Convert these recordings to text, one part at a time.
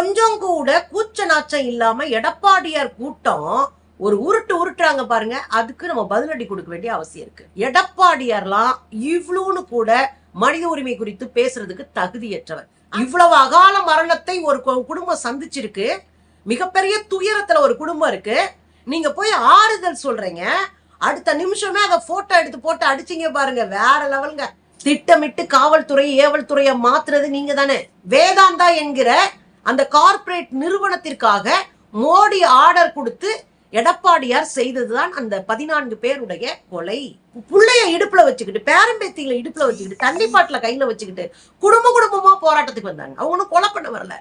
கொஞ்சம் கூட கூச்ச நாச்சம் இல்லாம எடப்பாடியார் கூட்டம் ஒரு உருட்டுறாங்க பாருங்க. அதுக்கு நம்ம பதிலடி கொடுக்க வேண்டிய அவசியம் இருக்கு. எடப்பாடியார்லாம் இவ்வளவுன்னு கூட மனித உரிமை குறித்து பேசுறதுக்கு தகுதியற்றவர். இவ்வளவு அகால மரணத்தை ஒரு குடும்பம் சந்திச்சிருக்கு. மிகப்பெரிய துயரத்துல ஒரு குடும்பம் இருக்கு. நீங்க போய் ஆறுதல் சொல்றீங்க. அடுத்த நிமிஷமே அதை போட்டோ எடுத்து போட்டு அடிச்சீங்க பாருங்க, வேற லெவலுங்க. திட்டமிட்டு காவல்துறை ஏவல்துறையை மாத்துறது நீங்க தானே. வேதாந்தா என்கிற அந்த கார்ப்பரேட் நிறுவனத்திற்காக மோடி ஆர்டர் கொடுத்து எடப்பாடியார் செய்ததுதான் அந்த 14 பேருடைய கொலை. புள்ளைய இடுப்புல வச்சுக்கிட்டு, பேரம்பேத்திகளை இடுப்புல வச்சுக்கிட்டு, தண்ணி பாட்டில கையில வச்சுக்கிட்டு குடும்பமா போராட்டத்துக்கு வந்தாங்க. அவங்க ஒன்னும் கொலை பண்ண வரல.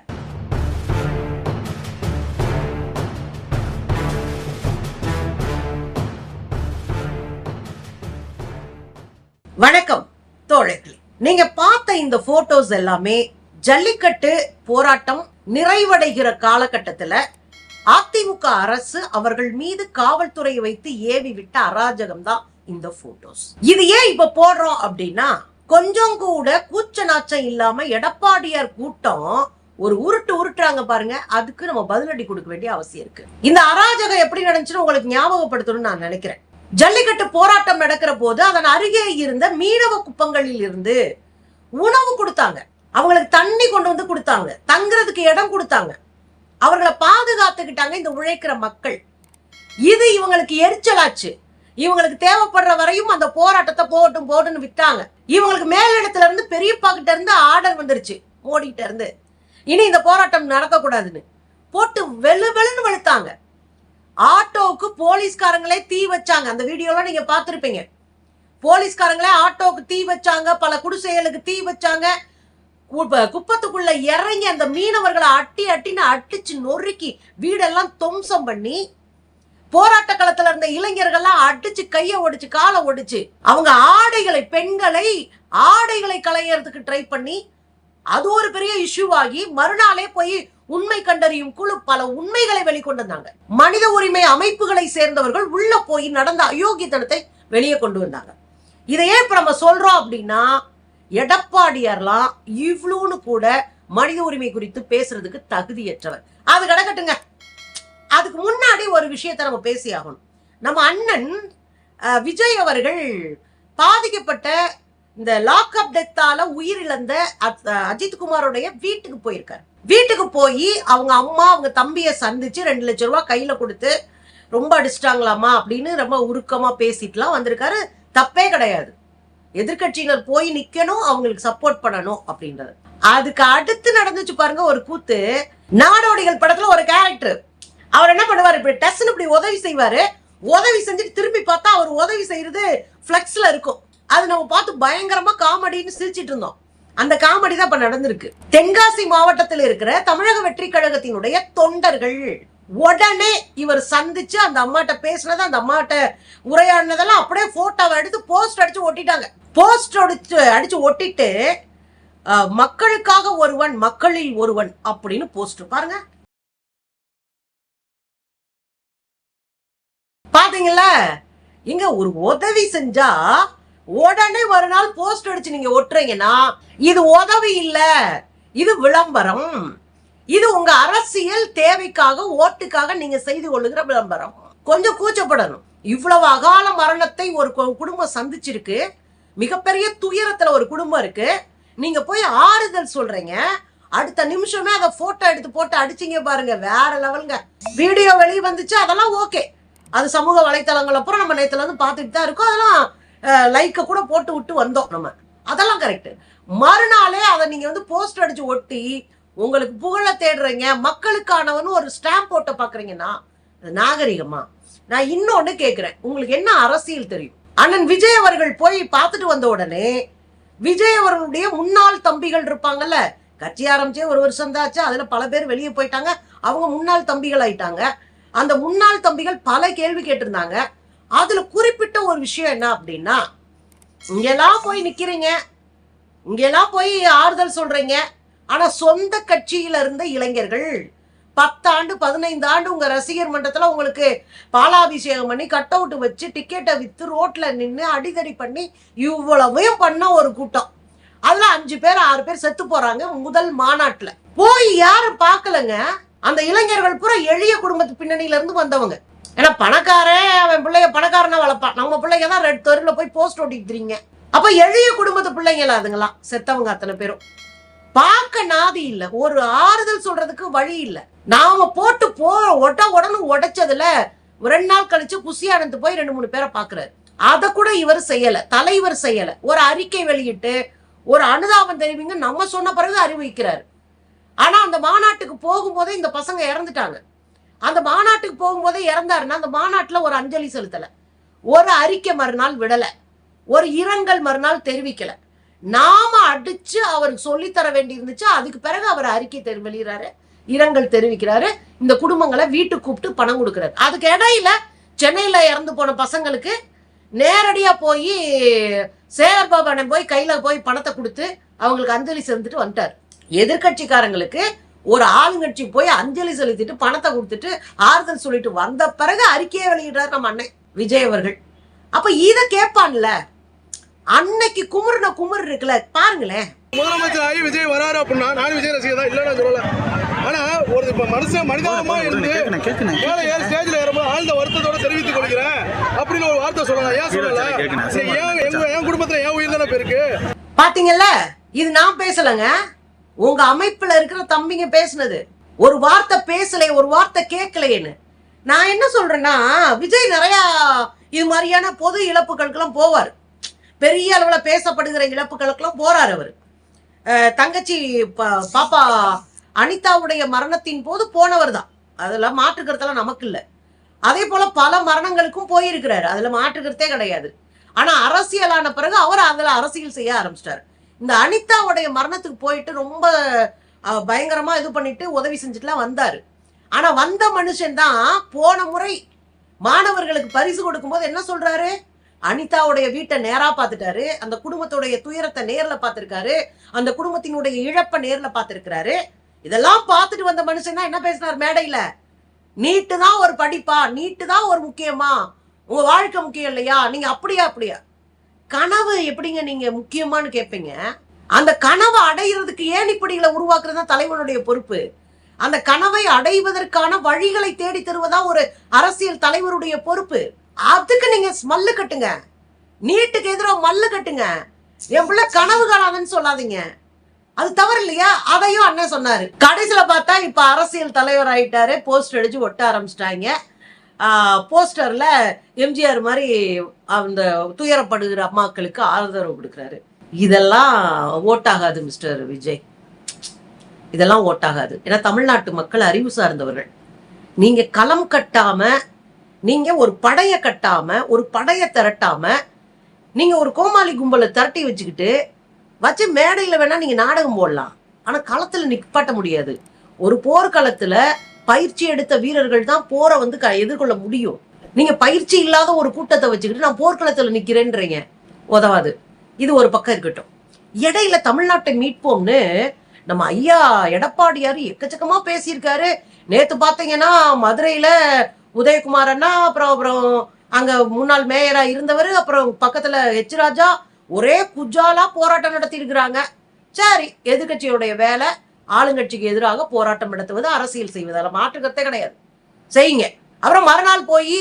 வணக்கம் தோழர்களே. நீங்க பார்த்த இந்த போட்டோஸ் எல்லாமே ஜல்லிக்கட்டு போராட்டம் நிறைவடைகிற காலகட்டத்துல அதிமுக அரசு அவர்கள் மீது காவல்துறையை வைத்து ஏவி விட்ட அராஜகம் தான் இந்த போட்டோஸ். இது ஏன் இப்ப போடுறோம் அப்படின்னா, கொஞ்சம் கூட கூச்ச நாச்சம் இல்லாம எடப்பாடியார் கூட்டம் ஒரு உருட்டுறாங்க பாருங்க. அதுக்கு நம்ம பதிலடி கொடுக்க வேண்டிய அவசியம் இருக்கு. இந்த அராஜகம் எப்படி நடந்துச்சுன்னு உங்களுக்கு ஞாபகப்படுத்தணும்னு நான் நினைக்கிறேன். ஜல்லிக்கட்டு போராட்டம் நடக்கிற போது அதன் அருகே இருந்த மீனவ குப்பங்களில் இருந்து உணவு கொடுத்தாங்க, அவங்களுக்கு தண்ணி கொண்டு வந்து கொடுத்தாங்க, தங்குறதுக்கு இடம் கொடுத்தாங்க, அவர்களை பாதுகாத்துக்கிட்டாங்க இந்த உழைக்கிற மக்கள். இது இவங்களுக்கு எரிச்சலாச்சு. இவங்களுக்கு தேவைப்படுற வரையும் அந்த போராட்டத்தை போட்டுன்னு விட்டாங்க. இவங்களுக்கு மேலிடத்துல இருந்து பெரியப்பா கிட்ட இருந்து ஆர்டர் வந்துருச்சு, மோடி கிட்ட இருந்து, இனி இந்த போராட்டம் நடக்கக்கூடாதுன்னு போட்டு வெளுன்னு வெளுத்தாங்க. ஆட்டோவுக்கு போலீஸ்காரங்களே தீ வச்சாங்க. அந்த வீடியோலாம் நீங்க பார்த்திருப்பீங்க. போலீஸ்காரங்களே ஆட்டோவுக்கு தீ வச்சாங்க, பல குடிசைகளுக்கு தீ வச்சாங்க. குப்பத்துக்குள்ள இறங்கி அந்த மீனவர்களை அட்டின்னு அடிச்சு நொறுக்கி வீடெல்லாம் துவம்சம் பண்ணி, போராட்ட களத்துல இருந்த இளைஞர்கள்லாம் அடிச்சு கைய ஒடிச்சு காலை ஒடிச்சு, அவங்க ஆடைகளை, பெண்களை ஆடைகளை களையறதுக்கு ட்ரை பண்ணி அது ஒரு பெரிய இஷ்யூ ஆகி மறுநாளே போய் உண்மை கண்டறியும் குழு பல உண்மைகளை வெளிக்கொண்டு வந்தாங்க. மனித உரிமை அமைப்புகளை சேர்ந்தவர்கள் உள்ள போய் நடந்த அயோக்கியத்தனத்தை வெளியே கொண்டு வந்தாங்க. இதையே இப்ப நம்ம சொல்றோம் அப்படின்னா, எடப்பாடியார்லாம் இவ்வளவுன்னு கூட மனித உரிமை குறித்து பேசுறதுக்கு தகுதியற்றவர். அது கிடக்கட்டுங்க. அதுக்கு முன்னாடி ஒரு விஷயத்தை நம்ம பேசி ஆகணும். நம்ம அண்ணன் விஜய் அவர்கள் பாதிக்கப்பட்ட இந்த லாக்அப் டெத்தால உயிரிழந்த அஜித் குமாரோடைய வீட்டுக்கு போயிருக்காரு. வீட்டுக்கு போய் அவங்க அம்மா அவங்க தம்பியை சந்திச்சு 2 லட்சம் ரூபாய் கையில கொடுத்து ரொம்ப அடிச்சிட்டாங்களாமா அப்படின்னு ரொம்ப உருக்கமா பேசிட்டுலாம் வந்திருக்காரு. தப்பே கிடையாது. எதிர்கட்சியினர் போய் நிக்கணும், அவங்களுக்கு சப்போர்ட் பண்ணணும் அப்படின்றது. அதுக்கு அடுத்து நடந்துச்சு பாருங்க ஒரு கூத்து. நாடோடிகள் படத்துல ஒரு கேரக்டர், அவர் என்ன பண்ணுவாரு, இப்படி டஸ்ன்னு இப்படி உதவி செய்வாரு. உதவி செஞ்சுட்டு திரும்பி பார்த்தா அவர் உதவி செய்யறது பிளெக்ஸ்ல இருக்கும். அது நம்ம பார்த்து பயங்கரமா காமெடின்னு சிரிச்சிட்டு இருந்தோம். அந்த காமெடி தான் இப்ப நடந்திருக்கு. தென்காசி மாவட்டத்தில் இருக்கிற தமிழக வெற்றி கழகத்தினுடைய தொண்டர்கள் உடனே இவர் சந்திச்சு அந்த அம்மாட்ட பேசினது, அந்த அம்மாட்ட உரையாடினதெல்லாம் அப்படியே போட்டோவை எடுத்து போஸ்ட் அடிச்சு ஒட்டிட்டாங்க. போஸ்ட் அடிச்சு ஒட்டிட்டு மக்களுக்காக ஒருவன், மக்களில் ஒருவன் அப்படின்னு போஸ்ட் பாருங்க. பாத்தீங்களா? இங்க ஒரு உதவி செஞ்சா உடனே ஒரு நாள் போஸ்ட் அடிச்சு நீங்க ஒட்டுறீங்கன்னா இது உதவி இல்ல, இது விளம்பரம். இது உங்க அரசியல் தேவைக்காக, ஓட்டுக்காக நீங்க செய்து கொள்ளுகிற விளம்பரம். கொஞ்சம் கூச்சப்படணும். இவ்வளவு அகால மரணத்தை ஒரு குடும்பம் சந்திச்சிருக்கு. மிகப்பெரிய துயரத்துல ஒரு குடும்பம் இருக்கு. நீங்க போய் ஆறுதல் சொல்றீங்க. அடுத்த நிமிஷமே அதை போட்டோ எடுத்து போட்டு அடிச்சீங்க பாருங்க, வேற லெவலுங்க. வீடியோ வெளியே வந்துச்சு, அதெல்லாம் ஓகே. அது சமூக வலைத்தளங்கள் அப்புறம் நம்ம நேத்துல இருந்து பார்த்துட்டு தான் இருக்கோம். அதெல்லாம் லைக்க கூட போட்டு விட்டு வந்தோம் நம்ம, அதெல்லாம் கரெக்ட். மறுநாளே அதை நீங்க வந்து போஸ்ட் அடிச்சு ஒட்டி உங்களுக்கு புகழ தேடுறீங்க, மக்களுக்கானவன்னு ஒரு ஸ்டாம்ப் போட்ட பாக்குறீங்கன்னா நாகரிகமா? நான் இன்னொன்னு கேக்குறேன், உங்களுக்கு என்ன அரசியல் தெரியும்? அண்ணன் விஜய் அவர்கள் போய் பார்த்துட்டு வந்த உடனே விஜய் அவர்களுடைய முன்னாள் தம்பிகள் இருப்பாங்கல்ல, கட்சி ஆரம்பிச்சே 1 வருஷம் தாச்சு, அதுல பல பேர் வெளியே போயிட்டாங்க, அவங்க முன்னாள் தம்பிகள் ஆயிட்டாங்க. அந்த முன்னாள் தம்பிகள் பல கேள்வி கேட்டிருந்தாங்க. அதுல குறிப்பிட்ட ஒரு விஷயம் என்ன அப்படின்னா, இங்கெல்லாம் போய் நிக்கிறீங்க, இங்கெல்லாம் போய் ஆறுதல் சொல்றீங்க, ஆனா சொந்த கட்சியில இருந்த இளைஞர்கள் 10 ஆண்டு 15 ஆண்டு உங்க ரசிகர் மன்றத்துல உங்களுக்கு பாலாபிஷேகம் பண்ணி கட் அவுட் வச்சு டிக்கெட்டை வித்து ரோட்ல நின்று அடிதடி பண்ணி இவ்வளவையும் பண்ண ஒரு கூட்டம், அதுல 5 பேர் 6 பேர் செத்து போறாங்க முதல் மாநாட்டுல. போய் யாரும் பார்க்கலங்க. அந்த இளைஞர்கள் பூரா எளிய குடும்பத்து பின்னணியில இருந்து வந்தவங்க. ஏன்னா பணக்காரன் அவன் பிள்ளைய பணக்காரனா வளர்ப்பான். நம்ம பிள்ளைங்க தான் ரெட் தெருல போய் போஸ்ட் ஓட்டிக்கிறீங்க. அப்ப எளிய குடும்பத்து பிள்ளைங்களா அதுங்களா செத்தவங்க அத்தனை பேரும். பார்க்க நாதி இல்ல, ஒரு ஆறுதல் சொல்றதுக்கு வழி இல்ல. நாம போட்டு உடனே உடைச்சதுல 2 நாள் கழிச்சு புசியானந்து போய் 2-3 பேரை பாக்குறாரு. அத கூட இவர் செய்யல, தலைவர் செய்யல. ஒரு அறிக்கை வெளியிட்டு ஒரு அனுதாபம் தெரிவிங்க நம்ம சொன்ன பிறகு அறிவிக்கிறாரு. ஆனா அந்த மாநாட்டுக்கு போகும்போதே இந்த பசங்க இறந்துட்டாங்க. அந்த மாநாட்டுக்கு போகும்போதே இறந்தாருன்னா அந்த மாநாட்டுல ஒரு அஞ்சலி செலுத்தல, ஒரு அறிக்கை மறுநாள் விடல, ஒரு இரங்கல் மறுநாள் தெரிவிக்கல. நாம அடிச்சு அவருக்கு சொல்லித்தர வேண்டி இருந்துச்சு. அதுக்கு பிறகு அவர் அறிக்கை வெளியிறாரு, இரங்கல் தெரிவிக்கிறாரு, இந்த குடும்பங்களை வீட்டுக்கு கூப்பிட்டு பணம் கொடுக்கிறாரு. அதுக்கு இடையில சென்னையில இறந்து போன பசங்களுக்கு நேரடியா போய் சேகர்பாபு போய் கையில போய் பணத்தை கொடுத்து அவங்களுக்கு அஞ்சலி செலுத்திட்டு வந்துட்டார். எதிர்கட்சிக்காரங்களுக்கு ஒரு ஆளுங்கட்சி போய் அஞ்சலி செலுத்திட்டு பணத்தை கொடுத்துட்டு ஆறுதல் சொல்லிட்டு வந்த பிறகு அறிக்கையை வெளியிடுறாரு நம்ம அண்ணன் விஜய் அவர்கள். அப்ப இத கேட்பான்ல, அன்னைக்கு குமுறு இருக்குல்ல பாருங்களேன். முதலமைச்சர் ஆகி விஜய் வராரு அப்படின்னா நான் விஜய் ரசிகர் தான், இல்லைன்னு சொல்லல. ஆனா ஒரு மனிதாபமா இருந்து ஸ்டேஜ்ல ஏறும்போது ஆழ்ந்த வருத்தத்தோட தெரிவித்துக் கொள்கிறேன் அப்படின்னு ஒரு வார்த்தை சொல்லலாம். ஏன் சொல்லல? என் குடும்பத்துல என் உயிர் தானே பேருக்கு. பாத்தீங்கல்ல, இது நான் பேசலங்க, உங்க அமைப்புல இருக்கிற தம்பிங்க பேசுனது. ஒரு வார்த்தை பேசல, ஒரு வார்த்தை கேட்கலையேன்னு. நான் என்ன சொல்றேன்னா, விஜய் நிறைய இது மாதிரியான பொது இழப்புகளுக்கெல்லாம் போவார். பெரிய அளவுல பேசப்படுகிற இழப்புகளுக்கெல்லாம் போறாரு அவர். தங்கச்சி பாப்பா அனிதாவுடைய மரணத்தின் போது போனவர் தான், அதுல மாற்றுக்கிறதெல்லாம் நமக்கு இல்லை. அதே போல பல மரணங்களுக்கும் போயிருக்கிறாரு, அதுல மாற்றுக்கிறதே கிடையாது. ஆனா அரசியலான பிறகு அவர் அதுல அரசியல் செய்ய ஆரம்பிச்சிட்டாரு. இந்த அனிதாவுடைய மரணத்துக்கு போயிட்டு ரொம்ப பயங்கரமா இது பண்ணிட்டு உதவி செஞ்சுட்டுலாம் வந்தாரு. ஆனா வந்த மனுஷன் தான் போன முறை மாணவர்களுக்கு பரிசு கொடுக்கும் போது என்ன சொல்றாரு, அனிதாவுடைய வீட்டை நேரா பார்த்துட்டாரு, அந்த குடும்பத்துடைய துயரத்தை நேர்ல பார்த்திருக்காரு, அந்த குடும்பத்தினுடைய இழப்பை நேர்ல பார்த்திருக்கிறாரு. இதெல்லாம் பார்த்துட்டு வந்த மனுஷன் தான் என்ன பேசினார் மேடையில, நீட்டு தான் ஒரு படிப்பா, நீட்டு தான் ஒரு முக்கியமா, உங்க வாழ்க்கை முக்கியம் இல்லையா, நீங்க அப்படியா கனவு எப்படிங்க நீங்க முக்கியமானு கேட்பீங்க. அந்த கனவை அடைகிறதுக்கு ஏணிப்படிகளை உருவாக்குறது தான் தலைவனுடைய பொறுப்பு. அந்த கனவை அடைவதற்கான வழிகளை தேடி தருவதா ஒரு அரசியல் தலைவருடைய பொறுப்பு. அதுக்கு நீங்க மல்லு கட்டுங்க, நீட்டுக்கு எதிராக மல்லு கட்டுங்க. என் பிள்ளை கனவு காணாதுன்னு சொல்லாதீங்க, அது தவறு இல்லையா? அதையும் அண்ணன் சொன்னாரு. கடைசியில பார்த்தா இப்ப அரசியல் தலைவர் ஆயிட்டாரு, போஸ்டர் அடிச்சு ஒட்ட ஆரம்பிச்சிட்டாங்க. போஸ்டர்ல எம்ஜிஆர் மாதிரி அந்த துயரப்படுகிற அம்மாக்களுக்கு ஆதரவு கொடுக்குறாரு. இதெல்லாம் ஓட்டாகாது மிஸ்டர் விஜய், இதெல்லாம் ஓட்டாகாது. ஏன்னா தமிழ்நாட்டு மக்கள் அறிவு சார்ந்தவர்கள். நீங்க களம் கட்டாம, நீங்க ஒரு படைய கட்டாம, ஒரு படைய திரட்டாம, நீங்க ஒரு கோமாளி கும்பலை திரட்டி வச்சுக்கிட்டு வச்சு மேடையில வேணா நீங்க நாடகம் போடலாம், ஆனா களத்துல நிப்பாட்ட முடியாது. ஒரு போர்க்களத்துல பயிற்சி எடுத்த வீரர்கள் தான் போரை வந்து எதிர்கொள்ள முடியும். நீங்க பயிற்சி இல்லாத ஒரு கூட்டத்தை வச்சுக்கிட்டு நான் போர்க்களத்துல நிக்கிறேன்றீங்க, உதவாது. இது ஒரு பக்கம் இருக்கட்டும். இடையில தமிழ்நாட்டை மீட்போம்னு நம்ம ஐயா எடப்பாடியார் எக்கச்சக்கமா பேசியிருக்காரு. நேத்து பாத்தீங்கன்னா மதுரையில உதயகுமார் அண்ணா, அப்புறம் அங்க முன்னாள் மேயரா இருந்தவர், அப்புறம் பக்கத்துல ஹெச் ராஜா ஒரே குஜாலா போராட்டம் நடத்தி இருக்கிறாங்க. சரி, எதிர்கட்சியுடைய வேலை ஆளுங்கட்சிக்கு எதிராக போராட்டம் நடத்துவது, அரசியல் செய்வது, அதில் மாற்றுக்கிறதே கிடையாது, செய்யுங்க. அப்புறம் மறுநாள் போய்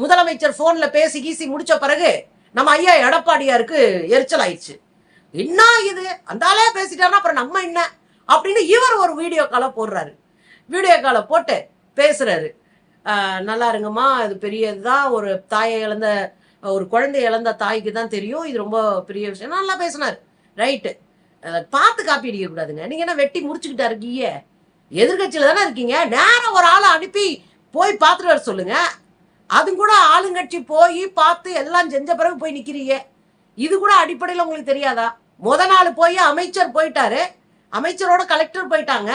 முதலமைச்சர் போன்ல பேசி கீசி முடிச்ச பிறகு நம்ம ஐயா எடப்பாடியாருக்கு எரிச்சல் ஆயிடுச்சு. என்ன இது, அந்தாலே பேசிட்டாருன்னா அப்புறம் நம்ம என்ன அப்படின்னு இவர் ஒரு வீடியோ காலை போடுறாரு. வீடியோ காலை போட்டு பேசுறாரு, நல்லா இருங்கம்மா, இது பெரியதுதான், ஒரு தாயை இழந்த ஒரு குழந்தை இழந்த தாய்க்கு தான் தெரியும், இது ரொம்ப பெரிய விஷயம், நல்லா பேசினார். ரைட்டு, பார்த்து காப்பி அடிக்க கூடாதுங்க. நீங்க என்ன வெட்டி முடிச்சுக்கிட்டா இருக்கீங்க, எதிர்கட்சியில தானே இருக்கீங்க, நேரம் ஒரு ஆளை அனுப்பி போய் பார்த்துட்டு வர சொல்லுங்க. அது கூட ஆளுங்கட்சி போய் பார்த்து எல்லாம் செஞ்ச பிறகு போய் நிக்கிறீங்க, இது கூட அடிப்படையில் உங்களுக்கு தெரியாதா? முத நாள் போய் அமைச்சர் போயிட்டாரு, அமைச்சரோட கலெக்டர் போயிட்டாங்க,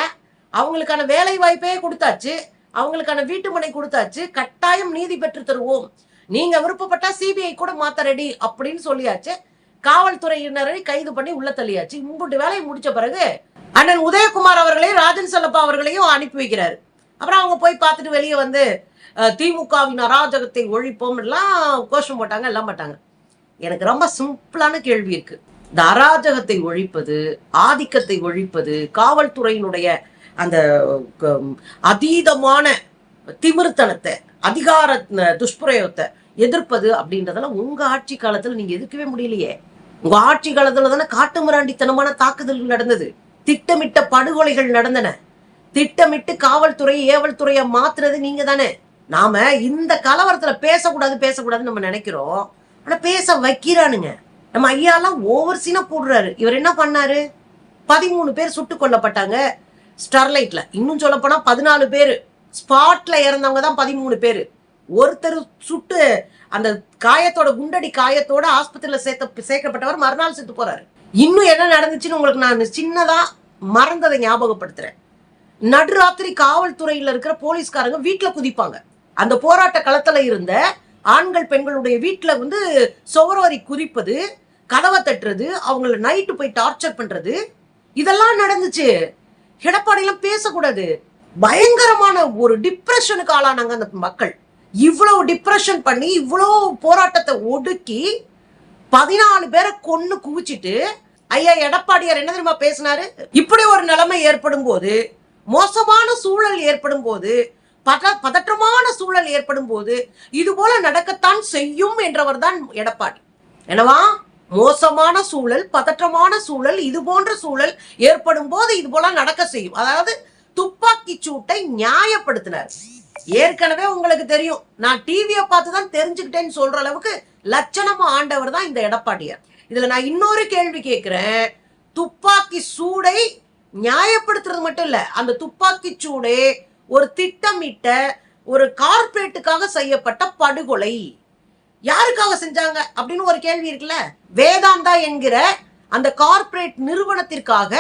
அவங்களுக்கான வேலை வாய்ப்பே கொடுத்தாச்சு, அவங்களுக்கான வீட்டு மனை கொடுத்தாச்சு, கட்டாயம் நீதி பெற்று தருவோம், நீங்க விருப்பப்பட்டா சிபிஐ கூட மாத்த ரெடி அப்படின்னு சொல்லியாச்சு. காவல்துறையினரை கைது பண்ணி உள்ள தள்ளியாச்சு. இம்புட்டு வேலையை முடிச்ச பிறகு அண்ணன் உதயகுமார் அவர்களையும் ராஜன் செல்லப்பா அவர்களையும் அனுப்பி வைக்கிறாரு. அப்புறம் அவங்க போய் பார்த்துட்டு வெளியே வந்து திமுகவின் அராஜகத்தை ஒழிப்போம் எல்லாம் கோஷம் போட்டாங்க, எல்லாம் மாட்டாங்க. எனக்கு ரொம்ப சிம்பிளான கேள்வி இருக்கு. இந்த அராஜகத்தை ஒழிப்பது, ஆதிக்கத்தை ஒழிப்பது, காவல்துறையினுடைய அந்த அதீதமான திமிர்த்தனத்தை, அதிகார துஷ்பிரயோகத்தை எதிர்ப்பது அப்படின்றதெல்லாம் உங்க ஆட்சி காலத்துல நீங்க எதிர்க்கவே முடியலையே. உங்க ஆட்சி காலத்துல தானே காட்டுமிராண்டித்தனமான தாக்குதல்கள் நடந்தது, திட்டமிட்ட படுகொலைகள் நடந்தன, திட்டமிட்டு காவல்துறை ஏவல்துறையை மாத்துறது நீங்க தானே. நாம இந்த கலவரத்துல பேசக்கூடாதுன்னு நம்ம நினைக்கிறோம், ஆனா பேச வைக்கிறானுங்க. நம்ம ஐயாலாம் ஓவர் சீனா போடுறாரு. இவர் என்ன பண்ணாரு? 13 பேர் சுட்டு கொல்லப்பட்டாங்க ஸ்டெர்லைட்ல. இன்னும் சொல்ல போனா 14 பேர் ஸ்பாட்ல இறந்தவங்க தான் 13 பேர். ஒருத்தர் சுட்டு அந்த காயத்தோட, குண்டடி காயத்தோட ஆஸ்பத்திரியில சேர்க்கப்பட்டவர் மறுநாள் செத்து போறாரு. இன்னும் என்ன நடந்துச்சுன்னு உங்களுக்கு நான் சின்னதா மறந்ததை ஞாபகப்படுத்துறேன். நடுராத்திரி காவல்துறையில இருக்கிற போலீஸ்காரங்க வீட்டுல குதிப்பாங்க. அந்த போராட்ட களத்துல இருந்த ஆண்கள் பெண்களுடைய வீட்டுல வந்து சுவரோரி குதிப்பது, கதவை தட்டுறது, அவங்கள நைட்டு போய் டார்ச்சர் பண்றது, இதெல்லாம் நடந்துச்சு. எடப்பாடியெல்லாம் பேசக்கூடாது. பயங்கரமான ஒரு டிப்ரெஷனுக்கு ஆளானாங்க அந்த மக்கள். இவ்வளவு டிப்ரெஷன் பண்ணி இவ்வளவு போராட்டத்தை ஒடுக்கி 14 பேரை கொன்னு குவிச்சிட்டு ஐயா எடப்பாடியார் என்ன தெரியுமா பேசினாரு? இப்படி ஒரு நிலைமை ஏற்படும் போது, மோசமான சூழல் ஏற்படும் போது, பதற்றமான சூழல் ஏற்படும் போது இது போல நடக்கத்தான் செய்யும் என்றவர் தான் எடப்பாடி. என்னவா? மோசமான சூழல், பதற்றமான சூழல், இது போன்ற சூழல் ஏற்படும் போது இது போல நடக்க செய்யும். அதாவது துப்பாக்கி சூட்டை நியாயப்படுத்தினார். ஏற்கனவே உங்களுக்கு தெரியும், நான் டிவியை பார்த்துதான் தெரிஞ்சுக்கிட்டேன்னு சொல்ற அளவுக்கு லட்சணமா ஆண்டவர் தான் இந்த எடப்பாடியார். இதுல நான் இன்னொரு கேள்வி கேட்கிறேன். துப்பாக்கி சூடை நியாயப்படுத்துறது மட்டும் இல்ல, அந்த துப்பாக்கி சூடே ஒரு திட்டமிட்ட ஒரு கார்பரேட்டுக்காக செய்யப்பட்ட படுகொலை. யாருக்காக செஞ்சாங்க அப்படின்னு ஒரு கேள்வி இருக்குல்ல. வேதாந்தா என்கிற அந்த கார்பரேட் நிறுவனத்திற்காக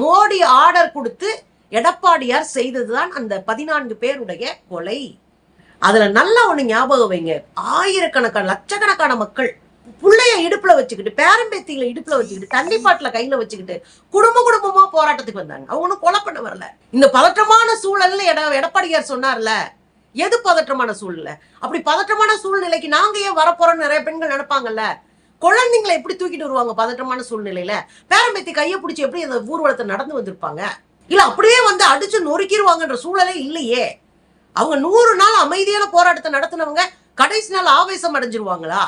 மோடி ஆர்டர் கொடுத்து எடப்பாடியார் செய்ததுதான் அந்த 14 பேருடைய கொலை. அதுல நல்லா ஒண்ணு ஞாபகம் வைங்க, ஆயிரக்கணக்கான லட்சக்கணக்கான மக்கள் புள்ளைய இடுப்புல வச்சுக்கிட்டு, பேரம்பேத்திகளை இடுப்புல வச்சுக்கிட்டு, தண்ணிப்பாட்டுல கையில வச்சுக்கிட்டு குடும்பமா போராட்டத்துக்கு வந்தாங்க. அவங்க ஒன்னும் கொலை பண்ண வரல. இந்த பதற்றமான சூழல்ல எடப்பாடியார் சொன்னார்ல, எது பதற்றமான சூழ்நிலை? அப்படி பதற்றமான சூழ்நிலைக்கு நாங்க ஏன் வரப்போறோம்னு நிறைய பெண்கள் நினைப்பாங்கல்ல. குழந்தைங்களை எப்படி தூக்கிட்டு வருவாங்க பதற்றமான சூழ்நிலையில? பேரம்பேத்தி கையை பிடிச்சி எப்படி அந்த ஊர்வலத்தை நடந்து வந்திருப்பாங்க? இல்ல அப்படியே வந்து அடிச்சு நொறுக்கிடுவாங்கன்ற சூழலே இல்லையே. அவங்க 100 நாள் அமைதியான போராட்டத்தை நடத்தினவங்க கடைசி நாள் ஆவேசம் அடைஞ்சிருவாங்களா?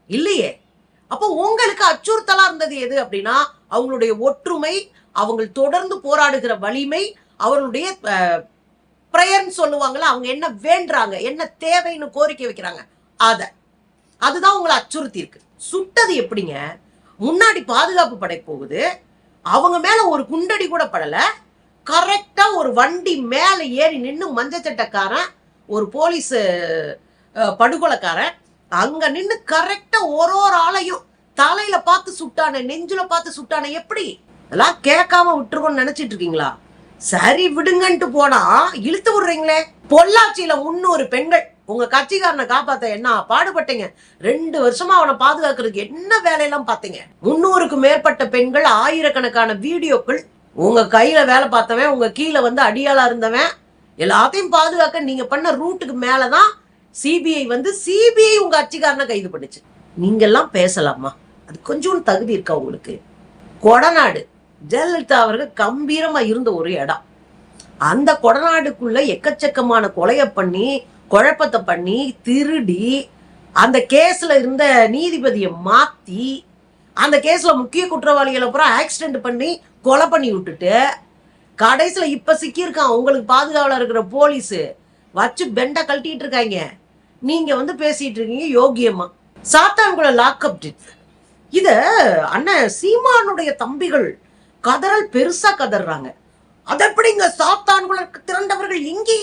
இல்லையே. அப்போ உங்களுக்கு அச்சுறுத்தலா இருந்தது எது அப்படின்னா, அவங்களுடைய ஒற்றுமை, அவங்க தொடர்ந்து போராடுகிற வலிமை, அவர்களுடைய பிரேயர்னு சொல்லுவாங்கல்ல, அவங்க என்ன வேண்டுறாங்க, என்ன தேவைன்னு கோரிக்கை வைக்கிறாங்க, அதுதான் உங்களை அச்சுறுத்தி இருக்கு. சுட்டது எப்படிங்க? முன்னாடி பாதுகாப்பு படை போகுது, அவங்க மேல ஒரு குண்டடி கூட படல, கரெக்டா ஒரு வண்டி மேல ஏறி நின்று மஞ்சச்சட்டக்காரன், ஒரு போலீஸ் படுகொலைக்காரன் அங்க நின்று கரெக்டா ஒரு ஆளையும் தலையில பார்த்து சுட்டானே, நெஞ்சுல பார்த்து சுட்டானே. எப்படி எல்லாம் கேட்காம விட்டுருக்கோம்னு நினைச்சிட்டு இருக்கீங்களா? சரி விடுங்கன்ட்டு போனா இழுத்து விடுறீங்களே. பொள்ளாச்சியில 300 பெண்கள் உங்க கட்சிக்காரனை காப்பாத்த என்ன பாடுபட்டீங்க? 2 வருஷமா அவனை பாதுகாக்கிறதுக்கு என்ன வேலையெல்லாம் பார்த்தீங்க? 300க்கும் மேற்பட்ட பெண்கள், ஆயிரக்கணக்கான வீடியோக்கள். உங்க கையில வேலை பார்த்தவன், உங்க கீழே வந்து அடியாளா இருந்தவன், எல்லாத்தையும் பாதுகாக்க நீங்க பண்ண ரூட்டுக்கு மேலதான் சிபிஐ வந்து சிபிஐ உங்க கட்சிக்காரனை கைது பண்ணுச்சு. நீங்க எல்லாம் பேசலாமா? அது கொஞ்சம் தகுதி இருக்கா உங்களுக்கு? கொடநாடு ஜெயலலிதா அவர்கள் கம்பீரமா இருந்த ஒரு இடம். அந்த கொடநாடுக்குள்ள எக்கச்சக்கமான கொலையை பண்ணி, குழப்பத்தை பண்ணி, திருடி, அந்த கேஸ்ல இருந்த நீதிபதியை மாத்தி, அந்த கேஸ்ல முக்கிய குற்றவாளிகளை பூரா ஆக்சிடென்ட் பண்ணி கொலை பண்ணி விட்டுட்டு, கடைசியில இப்ப சிக்கியிருக்கான் உங்களுக்கு பாதுகாவலா இருக்கிற போலீஸ் வச்சு பெண்டை கழட்டிட்டு இருக்காங்க. நீங்க வந்து பேசிட்டு இருக்கீங்க யோகியமா. சாத்தான்குள லாக்அப் இத அண்ணன் சீமானுடைய தம்பிகள் கதறல் பெருசா கதறாங்க. அது எப்படிங்க சாத்தான்குள திரண்டவர்கள் இங்கே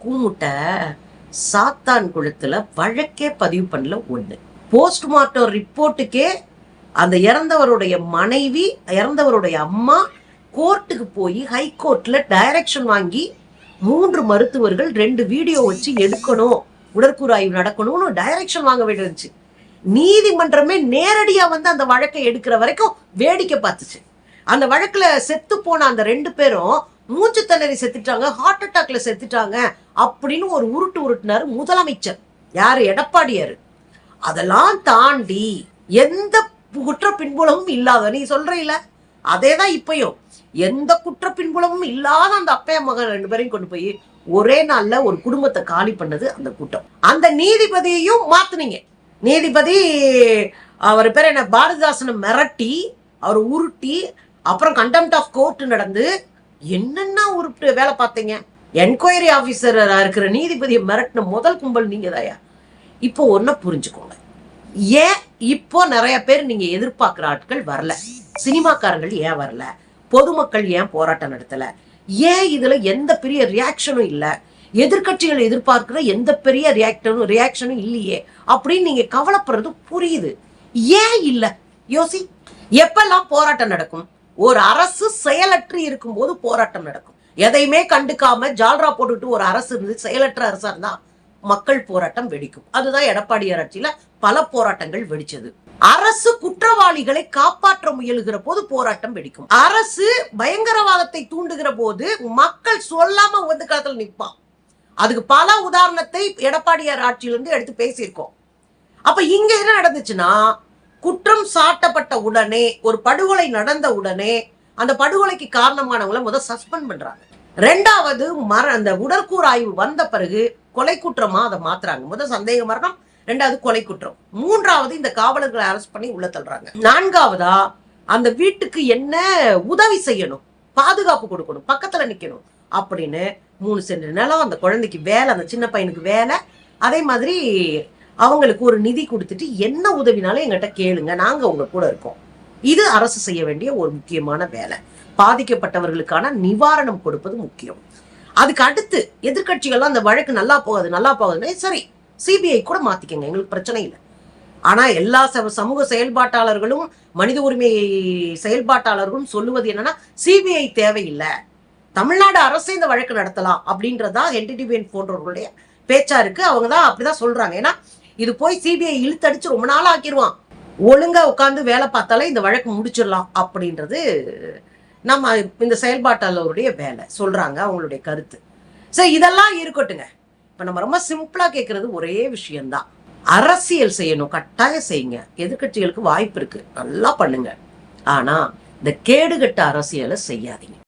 கூமுட்ட சாத்தான் குளத்துல வழக்கே பதிவு பண்ணல. ஒண்ணு, போஸ்ட்மார்ட்டம் ரிப்போர்ட்டுக்கே அந்த இறந்தவருடைய மனைவி, இறந்தவருடைய அம்மா கோர்ட்டுக்கு போய் ஹைகோர்ட்ல டைரக்ஷன் வாங்கி 3 மருத்துவர்கள் 2 வீடியோ வச்சு எடுக்கணும், உடற்கூறாய்வு நடக்கணும்னு டைரக்ஷன் வாங்க வேண்டியிருந்துச்சு. நீதிமன்றமே நேரடியா வந்து அந்த வழக்கை எடுக்கிற வரைக்கும் வேடிக்கை பார்த்துச்சு. அந்த வழக்குல செத்து போன அந்த 2 பேரும் மூச்சு திணறி செத்துட்டாங்க, ஹார்ட் அட்டாக்ல செத்துட்டாங்க அப்படின்னு ஒரு உருட்டுனாரு முதலமைச்சர். யாரு? எடப்பாடியாரு. அதெல்லாம் தாண்டி எந்த குற்ற பின்புலமும் இல்லாத நீ சொல்றீல அதேதான் இப்பயும் எந்த குற்ற பின்புலமும் இல்லாத அந்த அப்பைய மகன் 2 பேரையும் கொண்டு போய் ஒரே நாள்ல ஒரு குடும்பத்தை காலி பண்ணது அந்த கூட்டம். அந்த நீதிபதியையும் மாத்துனீங்க. நீதிபதி அவர் பேர் என்ன பாரதிதாசனை மிரட்டி அவர் உருட்டி அப்புறம் கண்டெம்ட் ஆஃப் கோர்ட் நடந்து என்னென்ன உருட்டு வேலை பார்த்தீங்க. என்கொயரி ஆபீசர் இருக்கிற நீதிபதியை மிரட்டின முதல் கும்பல் நீங்க தாயா. இப்போ ஒன்ன புரிஞ்சுக்கோங்க, ஏன் இப்போ நிறைய பேர் நீங்க எதிர்பார்க்கிற ஆட்கள் வரல, சினிமாக்காரங்கள் ஏன் வரல, பொதுமக்கள் ஏன் போராட்டம் நடத்தல, ஏன் இதுல எந்த பெரிய ரியாக்ஷனும் இல்ல, எதிர்கட்சிகள் எதிர்பார்க்கிற எந்த பெரிய ரியாக்ஷனும் இல்லையே அப்படின்னு நீங்க கவலைப்படுறது புரியுது. ஏன் இல்ல யோசி. எப்பெல்லாம் போராட்டம் நடக்கும்? ஒரு அரசு செயலற்று இருக்கும் போது போராட்டம் நடக்கும். எதையுமே கண்டுக்காம ஜால்ரா போட்டுட்டு ஒரு அரசு இருந்து செயலற்ற அரசா இருந்தா மக்கள் போராட்டம் வெடிக்கும். அதுதான் எடப்பாடியார் ஆட்சியில பல போராட்டங்கள் வெடிச்சது. அரசு குற்றவாளிகளை காப்பாற்ற முயலுகிற போது போராட்டம் வெடிக்கும். அரசு பயங்கரவாதத்தை தூண்டுகிற போது மக்கள் சொல்லாம வந்து காலத்துல நிற்பான். அதுக்கு பல உதாரணத்தை எடப்பாடியார் ஆட்சியிலிருந்து எடுத்து பேசியிருக்கோம். அப்ப இங்க என்ன நடந்துச்சுன்னா, குற்றம் சாட்டப்பட்ட உடனே, ஒரு படுகொலை நடந்த உடனே அந்த படுகொலைக்கு காரணமானவங்களை முதல் சஸ்பெண்ட் பண்றாங்க. 2வது அந்த உடற்கூறு ஆய்வு வந்த பிறகு கொலை குற்றமா அதை மாத்துறாங்க. முதல் சந்தேக மரணம், 2வது கொலை குற்றம், 3வது இந்த காவலர்களை அரெஸ்ட் பண்ணி உள்ள தள்ளுறாங்க. 4வதா அந்த வீட்டுக்கு என்ன உதவி செய்யணும், பாதுகாப்பு கொடுக்கணும், பக்கத்துல நிக்கணும் அப்படின்னு 3 சென்ட் நிலம், அந்த குழந்தைக்கு வேலை, அந்த சின்ன பையனுக்கு வேலை, அதே மாதிரி அவங்களுக்கு ஒரு நிதி கொடுத்துட்டு என்ன உதவினாலும் எங்கிட்ட கேளுங்க, நாங்க உங்க கூட இருக்கோம். இது அரசு செய்ய வேண்டிய ஒரு முக்கியமான வேலை. பாதிக்கப்பட்டவர்களுக்கான நிவாரணம் கொடுப்பது முக்கியம். அதுக்கு அடுத்து எதிர்கட்சிகள்லாம் அந்த வழக்கு நல்லா போகுதுன்னு சரி சிபிஐ கூட மாத்திக்கங்க, எங்களுக்கு பிரச்சனை இல்லை. ஆனா எல்லா சமூக செயல்பாட்டாளர்களும் மனித உரிமை செயல்பாட்டாளர்களும் சொல்லுவது என்னன்னா, சிபிஐ தேவையில்லை, தமிழ்நாடு அரசே இந்த வழக்கு நடத்தலாம் அப்படின்றதா என்டிடிவிஎன் போன்றவர்களுடைய பேச்சா இருக்கு. அவங்க தான் அப்படிதான் சொல்றாங்க. ஏன்னா இது போய் சிபிஐ இழுத்தடிச்சு ரொம்ப நாள் ஆக்கிடுவான், ஒழுங்கா உட்காந்து வேலை பார்த்தாலே இந்த வழக்கு முடிச்சிடலாம் அப்படின்றது நம்ம இந்த செயல்பாட்டாளருடைய வேலை சொல்றாங்க, அவங்களுடைய கருத்து. சரி, இதெல்லாம் இருக்கட்டுங்க. இப்ப நம்ம ரொம்ப சிம்பிளா கேட்கறது ஒரே விஷயம்தான், அரசியல் செய்யணும், கட்டாயம் செய்யுங்க. எதிர்கட்சிகளுக்கு வாய்ப்பு இருக்கு, நல்லா பண்ணுங்க. ஆனா இந்த கேடுகட்ட அரசியலை செய்யாதீங்க.